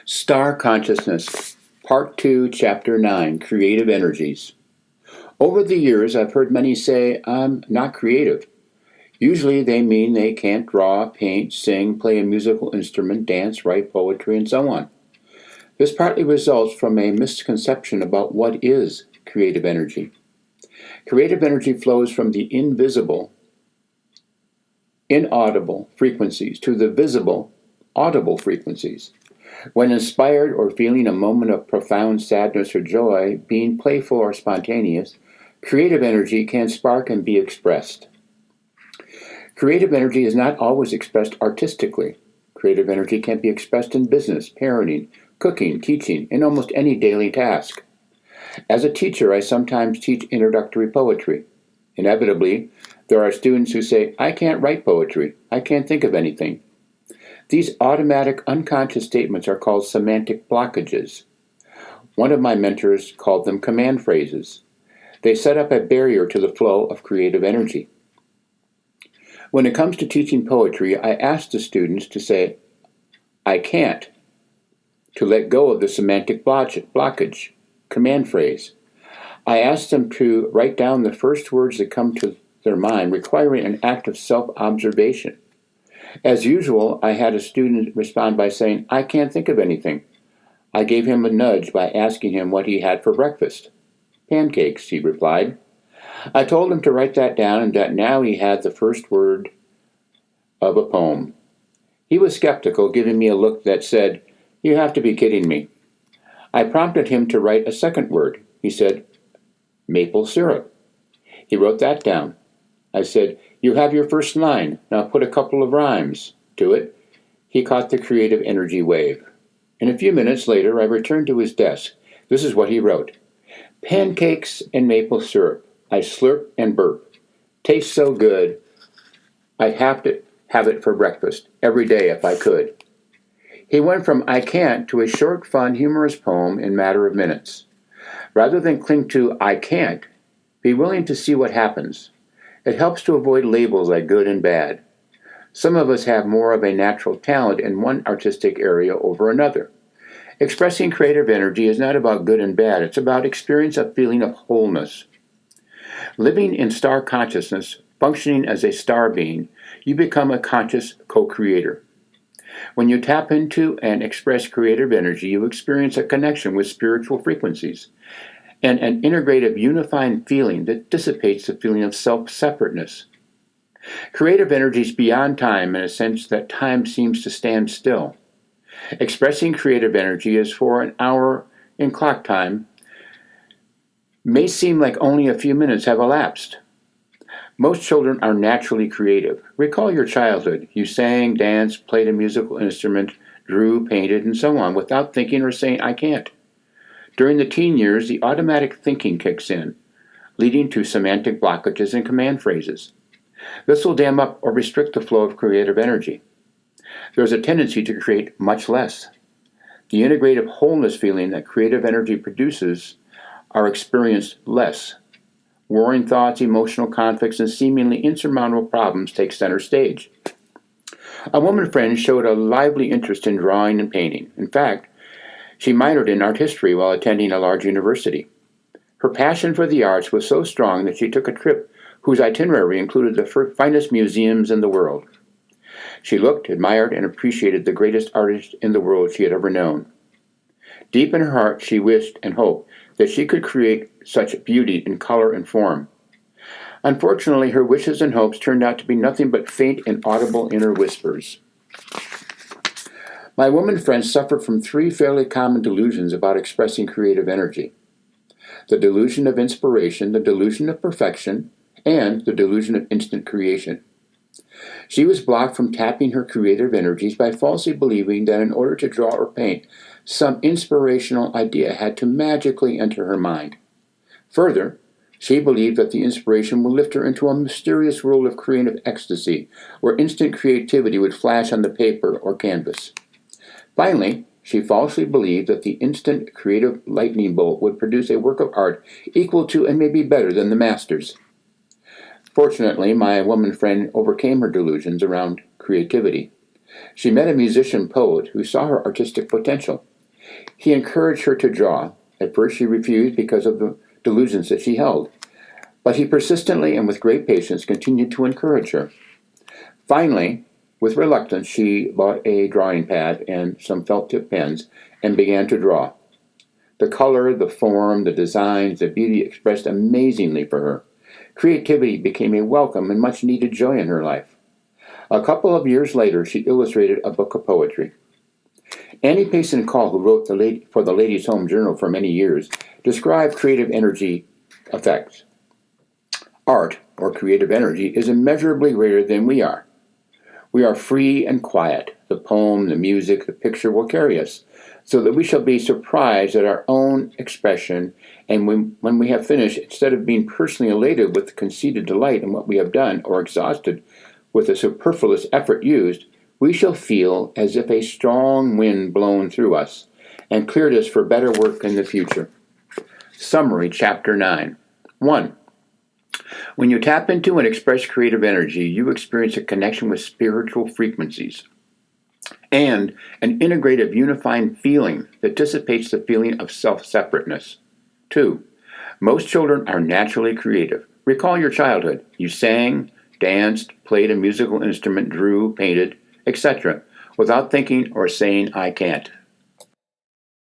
Star Consciousness, Part 2, Chapter 9, Creative Energies. Over the years, I've heard many say, I'm not creative. Usually they mean they can't draw, paint, sing, play a musical instrument, dance, write poetry, and so on. This partly results from a misconception about what is creative energy. Creative energy flows from the invisible, inaudible frequencies to the visible, audible frequencies. When inspired or feeling a moment of profound sadness or joy, being playful or spontaneous, creative energy can spark and be expressed. Creative energy is not always expressed artistically. Creative energy can be expressed in business, parenting, cooking, teaching, in almost any daily task. As a teacher, I sometimes teach introductory poetry. Inevitably, there are students who say, I can't write poetry. I can't think of anything. These automatic, unconscious statements are called semantic blockages. One of my mentors called them command phrases. They set up a barrier to the flow of creative energy. When it comes to teaching poetry, I ask the students to say, I can't, to let go of the semantic blockage, command phrase. I ask them to write down the first words that come to their mind, requiring an act of self-observation. As usual, I had a student respond by saying, I can't think of anything. I gave him a nudge by asking him what he had for breakfast. Pancakes, he replied. I told him to write that down and that now he had the first word of a poem. He was skeptical, giving me a look that said, You have to be kidding me. I prompted him to write a second word. He said, maple syrup. He wrote that down. I said, You have your first line. Now put a couple of rhymes to it. He caught the creative energy wave. And a few minutes later, I returned to his desk. This is what he wrote. Pancakes and maple syrup. I slurp and burp. Tastes so good. I'd have to have it for breakfast every day if I could. He went from I can't to a short, fun, humorous poem in a matter of minutes. Rather than cling to I can't, be willing to see what happens. It helps to avoid labels like good and bad. Some of us have more of a natural talent in one artistic area over another. Expressing creative energy is not about good and bad. It's about experience a feeling of wholeness. Living in star consciousness, functioning as a star being, you become a conscious co-creator. When you tap into and express creative energy, you experience a connection with spiritual frequencies and an integrative, unifying feeling that dissipates the feeling of self-separateness. Creative energy is beyond time in a sense that time seems to stand still. Expressing creative energy is for an hour in clock time may seem like only a few minutes have elapsed. Most children are naturally creative. Recall your childhood. You sang, danced, played a musical instrument, drew, painted, and so on without thinking or saying, I can't. During the teen years, the automatic thinking kicks in, leading to semantic blockages and command phrases. This will dam up or restrict the flow of creative energy. There is a tendency to create much less. The integrative wholeness feeling that creative energy produces are experienced less. Warring thoughts, emotional conflicts, and seemingly insurmountable problems take center stage. A woman friend showed a lively interest in drawing and painting. In fact, she minored in art history while attending a large university. Her passion for the arts was so strong that she took a trip whose itinerary included the finest museums in the world. She looked, admired, and appreciated the greatest artist in the world she had ever known. Deep in her heart, she wished and hoped that she could create such beauty in color and form. Unfortunately, her wishes and hopes turned out to be nothing but faint and audible inner whispers. My woman friends suffer from three fairly common delusions about expressing creative energy: the delusion of inspiration, the delusion of perfection, and the delusion of instant creation. She was blocked from tapping her creative energies by falsely believing that in order to draw or paint, some inspirational idea had to magically enter her mind. Further, she believed that the inspiration would lift her into a mysterious world of creative ecstasy, where instant creativity would flash on the paper or canvas. Finally, she falsely believed that the instant creative lightning bolt would produce a work of art equal to and maybe better than the masters. Fortunately, my woman friend overcame her delusions around creativity. She met a musician poet who saw her artistic potential. He encouraged her to draw. At first she refused because of the delusions that she held, but he persistently and with great patience continued to encourage her. Finally, with reluctance, she bought a drawing pad and some felt-tip pens and began to draw. The color, the form, the designs, the beauty expressed amazingly for her. Creativity became a welcome and much-needed joy in her life. A couple of years later, she illustrated a book of poetry. Annie Payson Call, who wrote for the Ladies' Home Journal for many years, described creative energy effects. Art, or creative energy, is immeasurably greater than we are. We are free and quiet. The poem, the music, the picture will carry us, so that we shall be surprised at our own expression, and when we have finished, instead of being personally elated with conceited delight in what we have done, or exhausted with the superfluous effort used, we shall feel as if a strong wind blown through us and cleared us for better work in the future. Summary, Chapter 9. 1. When you tap into and express creative energy, you experience a connection with spiritual frequencies and an integrative, unifying feeling that dissipates the feeling of self-separateness. 2. Most children are naturally creative. Recall your childhood. You sang, danced, played a musical instrument, drew, painted, etc., without thinking or saying, "I can't."